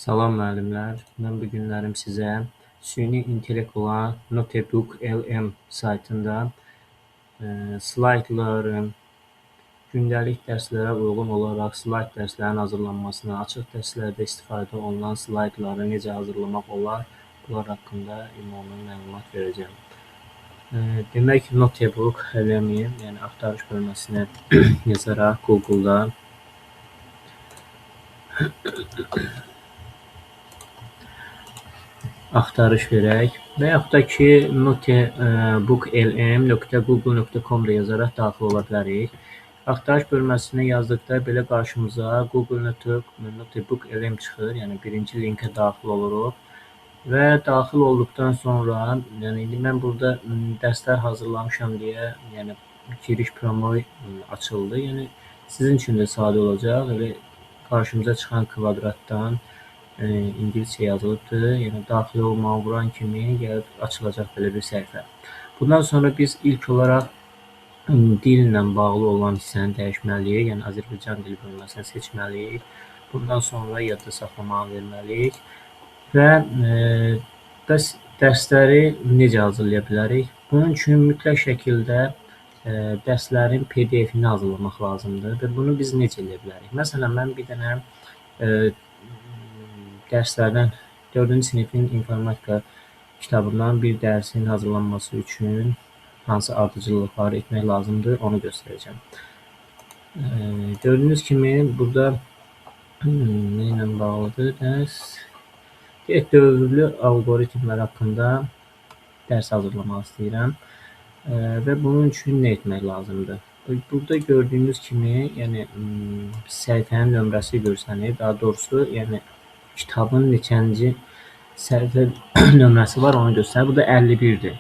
Salam müəllimlər. Mən bu günlərim sizə süni intellekt olan Notebook LM saytında slaydların gündəlik dərslərə uyğun olaraq slayd dərslərin hazırlanmasına, açıq dərslərdə istifadə olunan slaydları necə hazırlamaq olar, bunlar haqqında ümumi məlumat verəcəm. Demək, Notebook LM-i, yəni axtarış bölməsinə yazaraq Google-da axtarış verək və yaxud da ki, notebooklm.google.com da yazaraq daxil ola bilərik. Axtarış bölməsinə yazdıqda belə qarşımıza Google Notebook LM çıxır, yəni birinci linkə daxil oluruq və daxil olduqdan sonra, yəni indi mən burada dərslər hazırlamışam deyə, yəni giriş promo açıldı. Yəni sizin üçün də sadə olacaq. Elə qarşımıza çıxan kvadratdan İngiliscə yazılıbdır. Yəni daxil olmağı vuran kimi gəlib açılacaq belə bir səhifə. Bundan sonra biz ilk olaraq dillə bağlı olan hissəni dəyişməliyik. Yəni Azərbaycan dili bölməsini seçməliyik. Bundan sonra yadda saxlamağı verməliyik və bəs dərsləri necə hazırlaya bilərik? Bunun üçün mütləq şəkildə dərslərin PDF-ini hazırlamaq lazımdır və bunu biz necə edə bilərik? Məsələn, mən bir dənə dərslərdən 4-cü sinifin informatika kitabından bir dərsin hazırlanması üçün hansı ardıcıllıqları etmək lazımdır, onu göstərəcəm. Gördüyünüz kimi, burada nə ilə bağlıdır dərs? Dövrlü algoritmlər haqqında dərs hazırlamaq istəyirəm və bunun üçün nə etmək lazımdır? Burada gördüyünüz kimi, yəni səhifənin nömrəsi görsənir, daha doğrusu, yəni kitabın neçənci səhifə nömrəsi var, onu göstərir. Bu da 51-dir.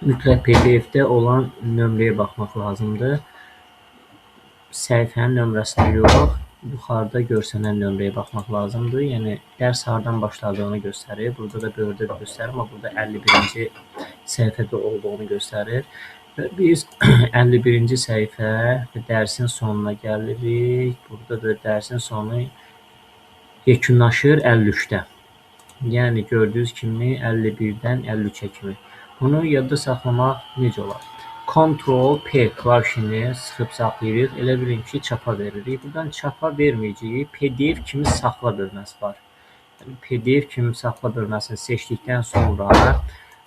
Mütləq PDF-də olan nömrəyə baxmaq lazımdır. Səhifənin nömrəsinə yox, yuxarıda görsənən nömrəyə baxmaq lazımdır. Yəni, dərs hardan başladığını göstərir. Burada da böldür göstərir, amma burada 51-ci səhifədə olduğunu göstərir. Və biz 51-ci səhifə və dərsin sonuna gəlirik. Burada da dərsin sonu yekunlaşır 53-də. Yəni, gördüyünüz kimi 51-dən 53-ə kimi. Bunu yadda saxlamaq necə olar? Ctrl-P klavişini sıxıb saxlayırıq. Elə bilin ki, çapa veririk. Buradan çapa verməyəcəyik. PDF kimi saxla bölməsi var. Yəni, PDF kimi saxla bölməsini seçdikdən sonra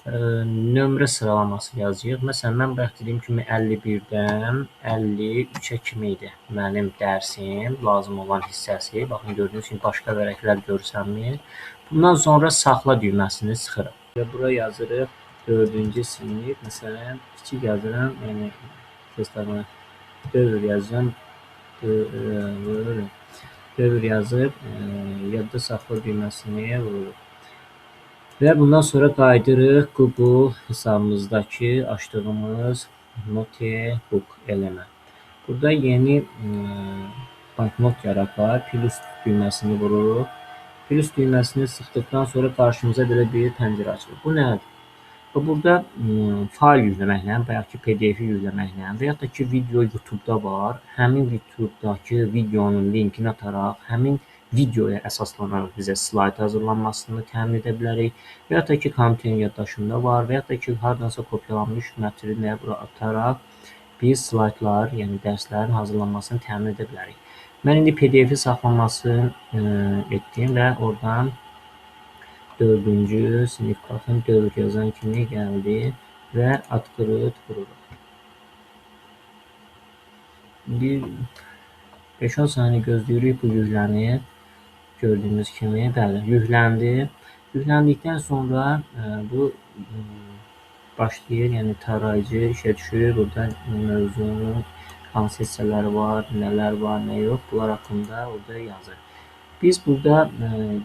nömrə sıralaması yazacağıq. Məsələn, mən bayaq dediyim kimi 51-dən 53-ə kimi idi mənim dərsim, lazım olan hissəsi. Baxın, gördüyünüz kimi başqa vərəqlər görsənmir. Bundan sonra saxla düyməsini sıxırıq. Və bura yazırıq 4-cü sinif. Məsələn, kiçik yazıram, yəni testlərinə dövr yazacağım. Dövr yazıb yadda saxla düyməsini vururuq. Və bundan sonra qaydırıq Google hesabımızdakı açdığımız Notebook LM-ə. Burada yeni banknot yaradaq, plus düyməsini vururuq. Plus düyməsini sıxdıqdan sonra qarşımıza belə bir pəncərə açılır. Bu nədir? Burada fayl yükləməklə, bayaqki PDF-i yükləməklə və yaxud da ki, video YouTube-da var. Həmin YouTube-dakı videonun linkini ataraq, həmin videoya əsaslanaraq bizə slayd hazırlanmasını təmin edə bilərik. Və yaxud da ki, kompüterin yaddaşında var və yaxud da ki, hardansa kopyalanmış mətni bura ataraq biz slaydlar, yəni dərslərin hazırlanmasını təmin edə bilərik. Mən indi PDF-i saxlamasını etdim və oradan 4-cü sinif baxın, dövr yazan kimi gəldi və atqırıq vururuq. Bir 5-10 saniyə gözləyirik, bu yüklənir. Gördüyünüz kimi, bəli, yükləndi. Yüklendikdən sonra bu başlayır, yəni tarayıcı işə düşür. Burada mövzunun hansı hissələri var, nələr var, nə yox, bunlar haqqında orada yazır. Biz burada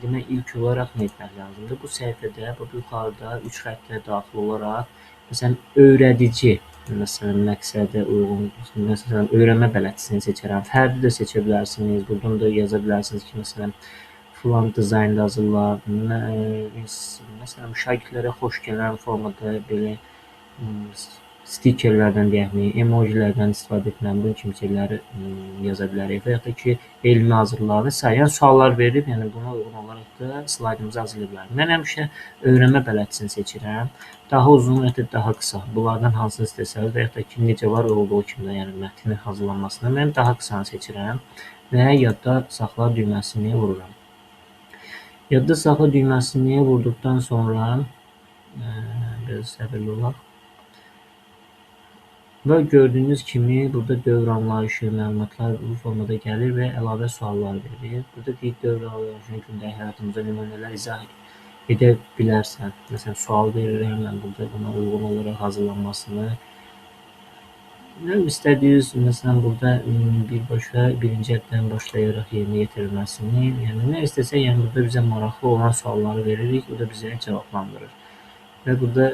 demək ilk olaraq nə etmək lazımdır? Bu səhifədə, bu yuxarıda 3 xəttlə daxil olaraq, məsələn, öyrədici, məsələn, məqsədə uyğun, məsələn, öyrənmə bələdçisini seçərəm. Fərdi də seçə bilərsiniz. Buradan da yaza bilərsiniz ki, məsələn, filan dizaynda hazırlar. Məsələn, şagirdlərə xoş gələn formada belə stikerlərdən deyəkmi, emojilərdən istifadə etməm, bunun kimi şeyləri yaza bilərik və ya da ki, elmi hazırlıqları və yəni suallar verib, yəni buna uyğun olaraq da slaydımızı hazırlaya bilərik. Mən həmişə öyrənmə bələdçisini seçirəm. Daha uzun və ya da daha qısa. Bunlardan hansını istəsəniz və ya da ki, necə var olduğu kimi də, yəni mətnin hazırlanmasında mən daha qısanı seçirəm və yadda saxla düyməsini vururam. Yadda saxla düyməsini vurduqdan sonra biraz səbirli olaq. Və gördüyünüz kimi burada dövr anlayışı, məlumatlar bu formada gəlir və əlavə suallar verir. Burada deyir dövr anlayışını gündəlik həyatımızda nümunələr izah edə bilərsən. Məsələn, sual verirəm, mən burada buna uyğun olaraq hazırlanmasını. İstədiyiniz, məsələn, burada birbaşa birinci əddən başlayaraq yerinə yetirilməsini, yəni nə istəsək, yəni burada bizə maraqlı olan sualları veririk, bu da bizə cavablandırır. Və burada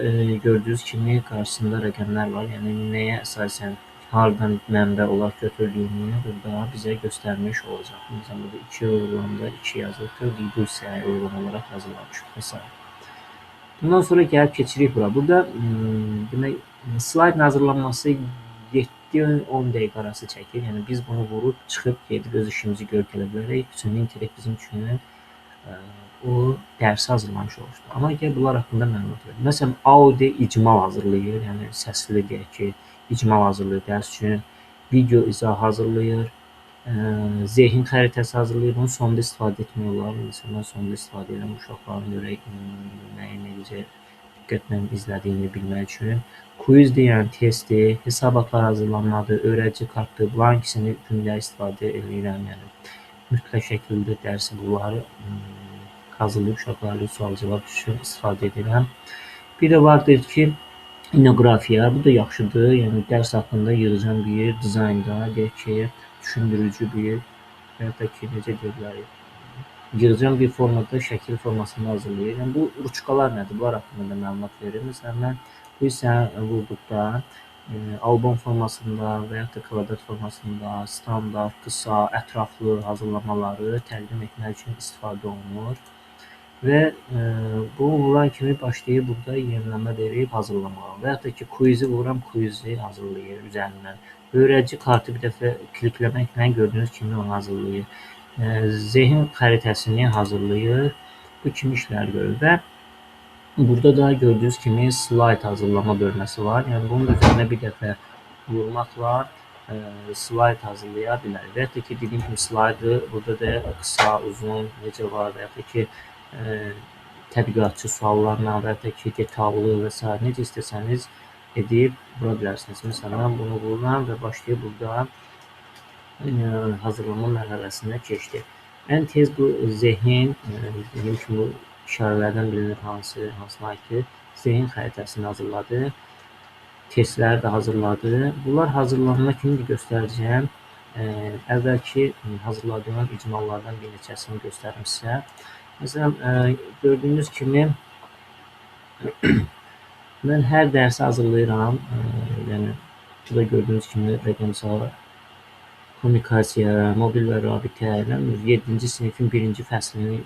gördüyünüz kimi qarşısında rəqəmlər var. Yəni nəyə əsasən hardan mənbə olaraq götürdüyünü burada bizə göstərmiş olacaq. Məsələn, burada 2 uyğunluğunda 2 yazılıbdır, bu hissəyə uyğun olaraq yazılmışdır və s. Bundan sonra gəlib keçirik bura. Burada demək, slaydın hazırlanması 7-10 dəqiqə arası çəkir. Yəni biz bunu vurub, çıxıb, gedib öz işimizi görüb gələ bilərik. Süni intellekt bizim üçün o dərsi hazırlamış olmuşdur. Amma gəl bunlar haqqında məlumat verir. Məsələn, Audi icmal hazırlayır, yəni səsli deyək ki, icmal hazırlayır dərs üçün, video izah hazırlayır, zehin xəritəsi hazırlayır. Bunu sonda istifadə etmək olar. Məsələn, mən sonda istifadə edirəm uşaqların görək nəyi necə diqqətlə izlədiyini bilmək üçün. Quizdir, yəni testdir, hesabatlar hazırlanmadır, öyrədici kartdır. Bunların ikisini gündəlik istifadə edirəm. Yəni mütləq şəkildə dərsi bunları hazırlayıb uşaqlarla sual-cavab üçün istifadə edirəm. Bir də vardır ki, inoqrafiya, bu da yaxşıdır. Yəni dərs haqqında yığıcan bir dizaynda, deyək ki, düşündürücü bir və ya da ki, necə deyə bilərik, yığıcan bir formada, şəkil formasında hazırlayır. Yəni bu ruçkalar nədir? Bunlar haqqında da məlumat verir. Məsələn, mən bu hissəni vurduqda albom formasında və ya da kvadrat formasında standart, qısa, ətraflı hazırlamaları təqdim etmək üçün istifadə olunur. Və bu vuran kimi başlayıb burada yeniləmə verib hazırlamağa və ya da ki, quizi vururam, quizi hazırlayır üzərindən. Öyrədici kartı bir dəfə klikləməklə gördüyünüz kimi onu hazırlayır. Zehin xəritəsini hazırlayır. Bu kimi işlər görür və burada da gördüyünüz kimi slayd hazırlama bölməsi var. Yəni bunun üzərinə bir dəfə vurmaqla slayd hazırlaya bilərik. Və ya da ki, dediyim kimi slaydı burada da qısa, uzun, necə var və ya da ki, tədqiqatçı suallarla və ya da ki, detallı və s. necə istəsəniz edib vura bilərsiniz. Məsələn, mən bunu vururam və başlayıb burada hazırlama mərhələsinə keçdi. Ən tez bu zehin, dediyim kimi, bu işarələrdən bilinir hansına aiddir. Zehin xəritəsini hazırladı. Testləri də hazırladı. Bunlar hazırlanana kimi göstərəcəyəm. Əvvəlki hazırladığım icmallardan bir neçəsini göstərim sizə. Məsələn, gördüyünüz kimi mən hər dərsi hazırlayıram. Yəni, burada gördüyünüz kimi rəqəmsal kommunikasiya, mobil və rabitə, 7-ci sinifin 1-ci fəslini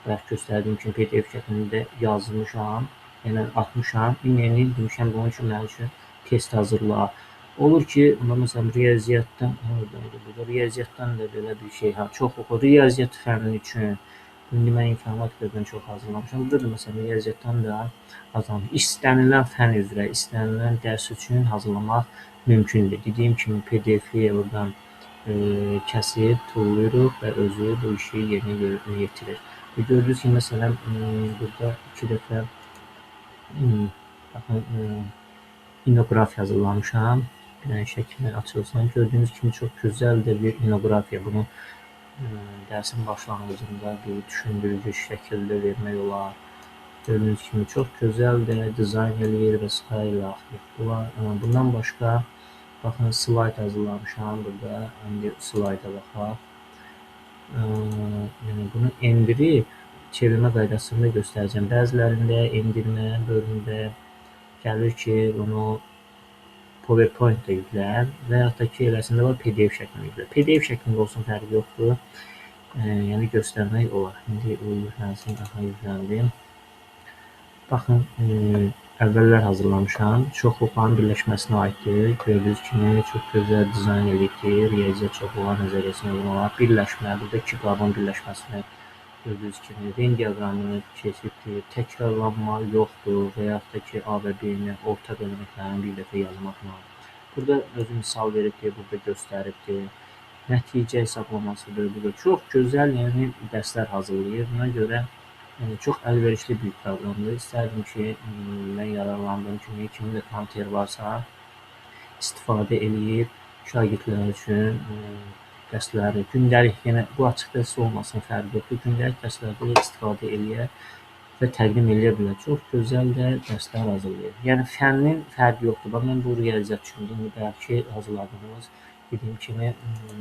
bəlkə göstərdiyim kimi PDF şəklində yazmışam, yəni atmışam. İndi demişəm, bunun üçün mənim üçün test hazırla. Olur ki, məsələn, riyaziyyatdan da belə bir şey, çox oxu, riyaziyyat fənni üçün. İndi mən informatikadan çox hazırlamışam. Burada da məsələn, riyaziyyatdan da hazırlamışam. İstənilən fən üzrə, istənilən dərs üçün hazırlamaq mümkündür. Dediyim kimi PDF-i oradan kəsib, tullayırıq və özü bu işi yerinə yetirir. Gördüyünüz kimi, məsələn, burada 2 dəfə inoqrafiya hazırlamışam. Bir dənə şəkillə açılsın. Gördüyünüz kimi, çox gözəldir bir inoqrafiya. Bunu dərsin başlanğıcında bir düşündürücü şəkildə vermək olar. Gördüyünüz kimi, çox gözəldir, dizayn eləyir və s. Bundan başqa, baxın, slayd hazırlamışam burada. İndi slayda baxaq. Bunu endirib, çevirmə qaydasında göstərəcəm. Bəzilərində endirmə bölümündə gəlir ki, bunu PowerPoint-da yüklər və ya da ki, eləsində var PDF şəklində yüklər. PDF şəklində olsun, fərqi yoxdur. Yəni, göstərmək olar. İndi o yüklənsin, daha yükləndim. Baxın, əvvəllər hazırlamışam. Çoxluqların birləşməsinə aiddir. Gördüyünüz kimi çox gözəl dizayn edilibdir. Riyaziyyat çoxluqlar nəzəriyyəsinə uyğun olaraq birləşmə, burada iki qabın birləşməsini gördüyünüz kimi Venn diaqramını keçibdir. Təkrarlanma yoxdur və yaxud da ki, A və B-ni ortaq elementlərini bir dəfə yazmaqla. Burada özü misal veribdir, burada göstəribdir. Nəticə hesablamasıdır. Burada çox gözəl, yəni dərslər hazırlayır. Buna görə çox əlverişli bir proqramdır. İstərdim ki, mən yararlandığım kimi kimin də kompüteri varsa istifadə eləyib şagirdlər üçün dərsləri, gündəlik, yenə bu açıq dərs olmasın, fərqi yoxdur. Gündəlik dərslərdə istifadə eləyə və təqdim eləyə bilər. Çox gözəl də dərslər hazırlayır. Yəni fənnin fərqi yoxdur. Bax, mən bu riyaziyyat üçün indi bəlkə hazırladığımız dediyim kimi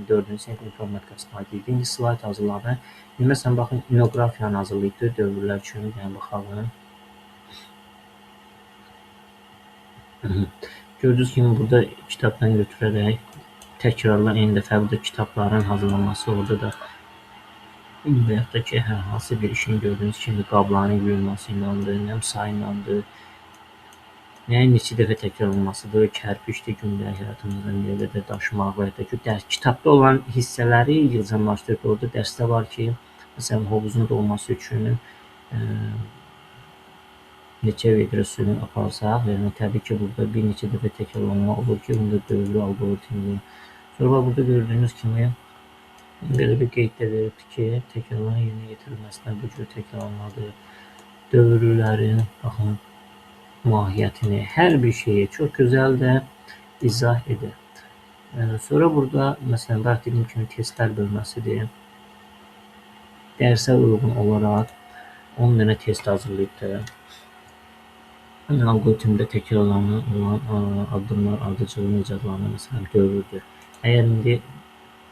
4-cü sinif informatikasına aid idi. İndi slayd hazırladı. Məsələn, baxın, inoqrafiyanı hazırlayıbdır dövrlər üçün. Yəni, baxalım. Gördüyünüz kimi, burada kitabdan götürərək təkrarla eyni dəfə burada kitabların hazırlanması, orada da və yaxud da ki, hər hansı bir işin gördüyünüz kimi qabların yuyulması ilədir, nəm sayı ilədir. Yəni, neçə dəfə təkrar olunmasıdır, kərpiçdir, gündəlik həyatımızda yerdə də daşımaq və ya da ki, kitabda olan hissələri yığcamlaşdırıb. Orada dərsdə var ki, məsələn, hovuzun dolması üçün neçə vedrə suyunu aparsaq, yəni təbii ki, burada bir neçə dəfə təkrar olunma olur ki, bunda dövrü alqoritmdir. Sonra burada gördüyünüz kimi belə bir qeyddə veribdir ki, təkrarların yerinə yetirilməsinə bu cür təkrarlanmadır. Dövrlərin, baxın, mahiyyətini, hər bir şeyi çox gözəl də izah edir. Sonra burada, məsələn, bayaq dediyim kimi testlər bölməsidir. Dərsə uyğun olaraq 10 dənə test hazırlayıbdır. Alqoritmdə təkrarlanan olan addımlar ardıcılı necə adlanır, məsələn, dövrdür. Əgər indi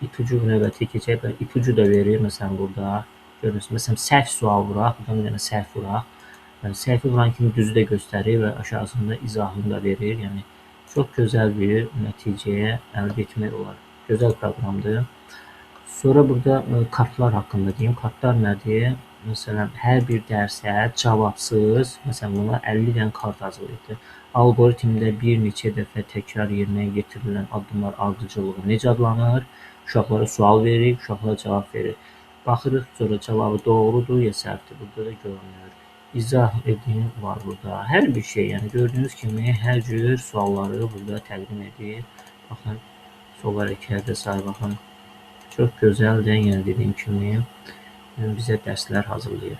ipucu növbəti keçək, ipucu da verir, məsələn, burada görürsünüz, məsələn, səhv sual vuraq, buradan bir dənə səhv vuraq. Səhvi vuran kimi düzü də göstərir və aşağısında izahını da verir. Yəni, çox gözəl bir nəticəyə əldə etmək olar. Gözəl proqramdır. Sonra burada kartlar haqqında deyim. Kartlar nədir? Məsələn, hər bir dərsə cavabsız, məsələn, buna 50 dənə kart hazırlayıbdır. Alqoritmdə bir neçə dəfə təkrar yerinə yetirilən addımlar ardıcıllığı necə adlanır? Uşaqlara sual verir, uşaqlar cavab verir. Baxırıq, sonra cavabı doğrudur ya səhvdir. Burada da görünür. İzah edin var burada. Hər bir şey, yəni gördüyünüz kimi hər cür sualları burada təqdim edir. Baxın, sol hərəkətə sahib, baxın. Çox gözəldir, yəni dediyim kimi bizə dərslər hazırlayır.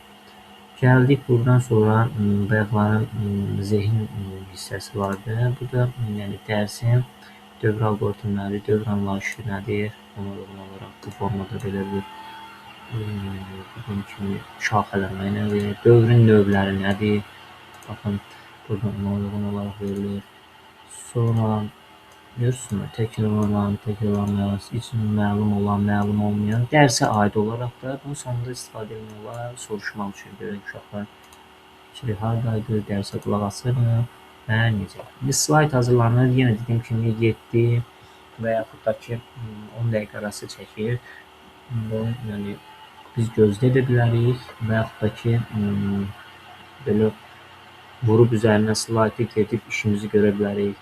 Gəldik, buradan sonra bayaqların zehin hissəsi vardı. Bu da yəni dərsin dövr alqoritmləri, dövr anlayışı nədir? Ona uyğun olaraq bu formada belə bir dediyim kimi şaxələmək nədir? Dövrün növləri nədir? Baxın, burada ona uyğun olaraq verilir. Sonra görürsünüz, təkrarlanan, üçün məlum olan, məlum olmayan, dərsə aid olaraq da bunun sonunda istifadə etmək olar, soruşmaq üçün görək uşaqlar fikri haradaydı, dərsə qulaq asırmı və necə. İndi slayd hazırlanır, yenə dediyim kimi 7 və yaxud da ki 10 dəqiqə arası çəkir. Yəni, biz gözləyə də bilərik və yaxud da ki, belə vurub üzərindən slaydı gedib işimizi görə bilərik.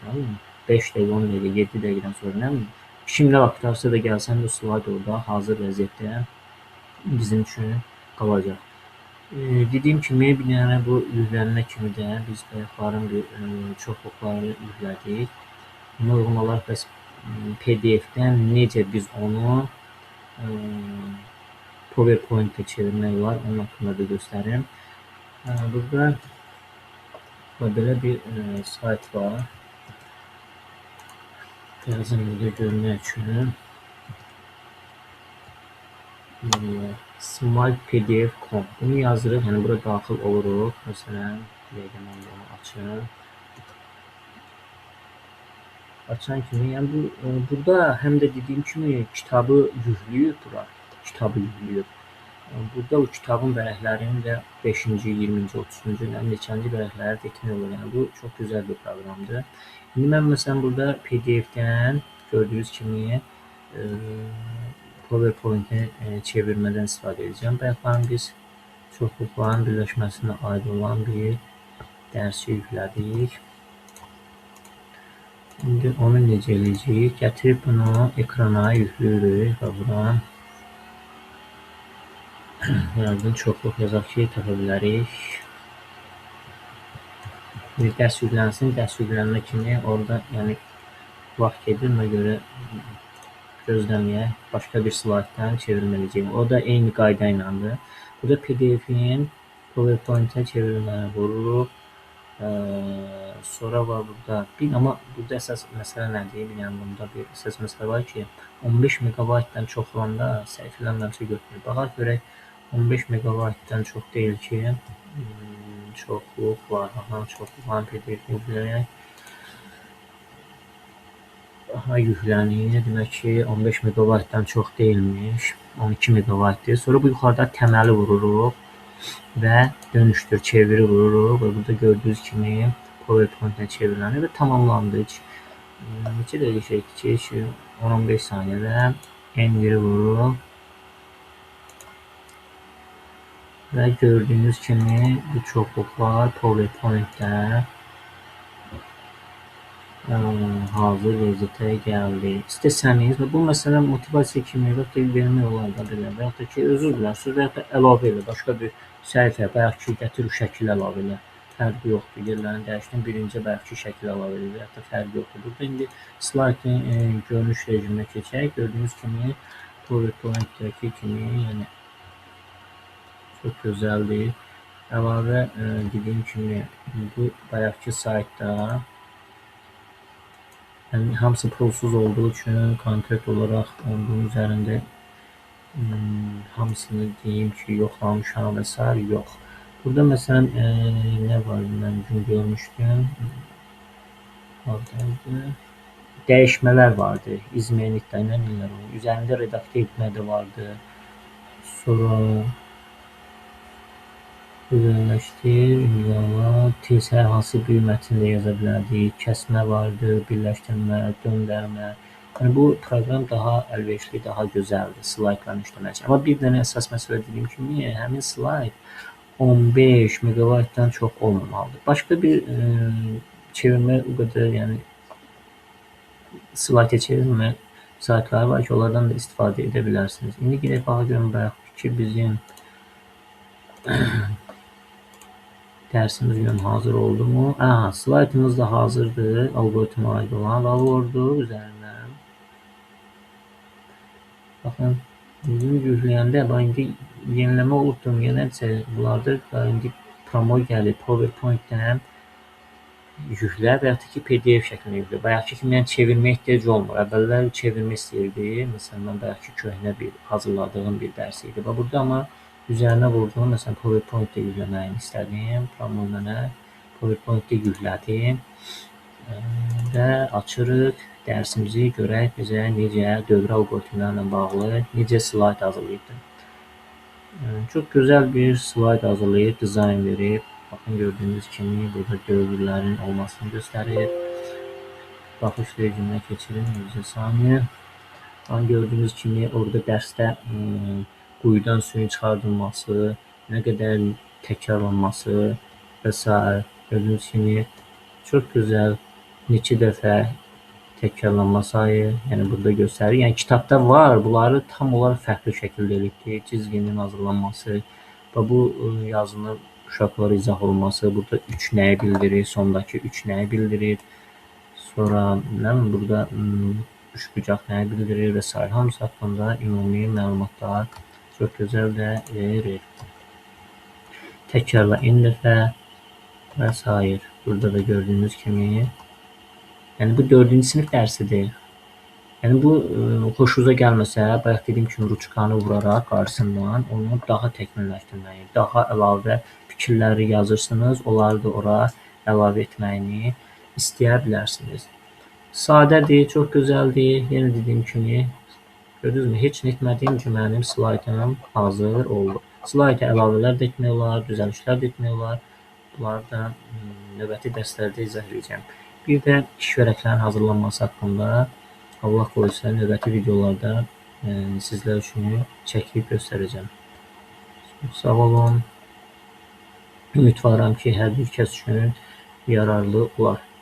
5 dəqiqə, 10 dəqiqə, 7 dəqiqədən sonra nə bilim, işimlə aktarsa da gəlsən də slayd orada hazır vəziyyətdə bizim üçün qalacaq. Dediyim kimi, bir dənə bu yüklənmə kimi də biz bayaqların bir çoxluqları yüklədik. Buna uyğun olaraq bəs PDF-dən necə biz onu PowerPoint-ə çevirmək olar, onun haqqında da göstərim. Burada belə bir sayt var. Birazdan burada görmək üçün smilepdf.com bunu yazırıq, yəni bura daxil oluruq. Məsələn, deyək mən bunu açım. Açan kimi, yəni burada həm də dediyim kimi kitabı yükləyib bura, kitabı yükləyib. Burada o kitabın vərəqlərini də 5-ci, 20-ci, 30-cu, neçənci vərəqləri də etmək olur. Yəni, bu çox gözəl bir proqramdır. İndi mən məsələn burada PDF-dən gördüyünüz kimi PowerPoint-i çevirmədən istifadə edəcəm. Bayaqların biz çoxluqların birləşməsinə aid olan bir dərsi yüklədik. İndi onu necə eləyəcəyik? Gətirib bunu ekrana yüklüyürük və buradan birazdan çoxluq yazaq ki, tapa bilərik. Bir dərs yüklənsin, dərs yüklənmə kimi orada yəni vaxt gedir, ona görə gözləməyə başqa bir slayddan çevirməliyəcəyim. O da eyni qayda ilədir. Burada PDF-in PowerPoint-ə çevirməyə vururuq. Sonra var burada amma burada əsas məsələ nədir? Yəni bunda bir əsas məsələ var ki, 15 megabaytdan çox olanda səhifələnməmsə götürür. Baxaq görək 15 megabaytdan çox deyil ki, çoxluq var. Çoxluqların PDF-ni yükləyək. Aha, yüklənir. Demək ki, 15 megabaytdan çox deyilmiş. 12 megabaytdır. Sonra bu yuxarıda təməli vururuq və dönüşdür, çeviri vururuq və burada gördüyünüz kimi PowerPoint-ə çevrilənir və tamamlandı. Neçə dəqiqə çəkdi ki, 10-15 saniyədə N1-i vururuq və gördüyünüz kimi bu çoxluqlar PowerPoint-də hazır vəziyyətə gəldi. İstəsəniz və bu məsələ motivasiya kimi vermək olar da belə və yaxud da ki, özür dilərsiniz və yaxud da əlavə elə, başqa bir səhifə, bayaqki gətir şəkil əlavə elə. Fərqi yoxdur. Yerlərini dəyişdim, birinci bayaqki şəkil əlavə elə və yaxud da fərqi yoxdur. Burada indi slaydın görünüş rejiminə keçək. Gördüyünüz kimi PowerPoint-dəki kimi, yəni çox gözəldir. Əlavə dediyim kimi bu bayaqki saytda yəni hamısı pulsuz olduğu üçün konkret olaraq bunun üzərində hamısını deyim ki, yoxlamışam və s. yox. Burada məsələn nə var? Mən gün görmüşdüm. Dəyişmələr vardı. İzmenitdə nə deyirlər onu? Üzərində redaktə etmək də vardı. Sonra üzərləşdir, imzala, tilsə hansı bir mətndə yaza bilərdik, kəsmə vardı, birləşdirmə, döndərmə. Yəni bu proqram daha əlverişli, daha gözəldir slaydla işləmək üçün. Amma bir dənə əsas məsələ dediyim kimi, həmin slayd 15 megabaytdan çox olmamalıdır. Başqa bir çevirmə o qədər, yəni slayda çevirmə saytları var ki, onlardan da istifadə edə bilərsiniz. İndi gedək baxa görün bayaq ki, bizim dərsimiz üçün hazır oldu mu? Slaydımız da hazırdır. Algoritmə aid olan və vurduq üzərindən. Baxın, yükləyəndə indi yeniləmə olubdur. Yenəcə bunlardır. İndi promo gəlir. PowerPoint-dən yüklə və yaxud ki, PDF şəklində yüklə. Bayaqki kimi çevirmə ehtiyac olmur. Əvvəllər çevirmə istəyirdi. Məsələn, mən bayaqki köhnə bir hazırladığım bir dərs idi. Və burada amma üzərinə vurduğum, məsələn, PowerPoint-də yükləməyini istədim. Promo mənə PowerPoint-də yüklədim və açırıq dərsimizi görək bizə necə dövrə algoritmlərlə bağlı necə slayd hazırlayıbdır. Çox gözəl bir slayd hazırlayıb, dizayn verib. Baxın, gördüyünüz kimi burada dövrlərin olmasını göstərir. Baxış rejiminə keçirin, 100 saniyə. Gördüyünüz kimi orada dərsdə quyudan suyun çıxardılması, nə qədər təkrarlanması və s. Gördüyünüz kimi çox gözəl neçə dəfə təkrarlanma sayı, yəni burada göstərir. Yəni kitabda var, bunları tam olaraq fərqli şəkildə elibdir. Cizginin hazırlanması və bu yazını uşaqlara izah olunması, burada 3 nəyi bildirir, sondakı 3 nəyi bildirir. Sonra burada üçbucaq nəyi bildirir və s. Hamısı haqqında ümumi məlumatlar çox gözəl də verir. Təkrarla n dəfə və s. Burada da gördüyünüz kimi. Yəni bu 4-cü sinif dərsidir. Yəni bu xoşunuza gəlməsə, bayaq dediyim kimi ruçkanı vuraraq qarşısından onu daha təkmilləşdirməyi, daha əlavə fikirləri yazırsınız, onları da ora əlavə etməyini istəyə bilərsiniz. Sadədir, çox gözəldir. Yenə dediyim kimi, gördünüzmü, heç nə etmədiyim üçün mənim slaydım hazır oldu. Slayda əlavələr də etmək olar, düzəlişlər də etmək olar. Bunları da növbəti dərslərdə izah edəcəm. Bir də iş vərəqlərinin hazırlanması haqqında Allah qoysa növbəti videolarda sizlər üçün çəkib göstərəcəm. Sağ olun. Ümidvaram ki, hər bir kəs üçün yararlı olar.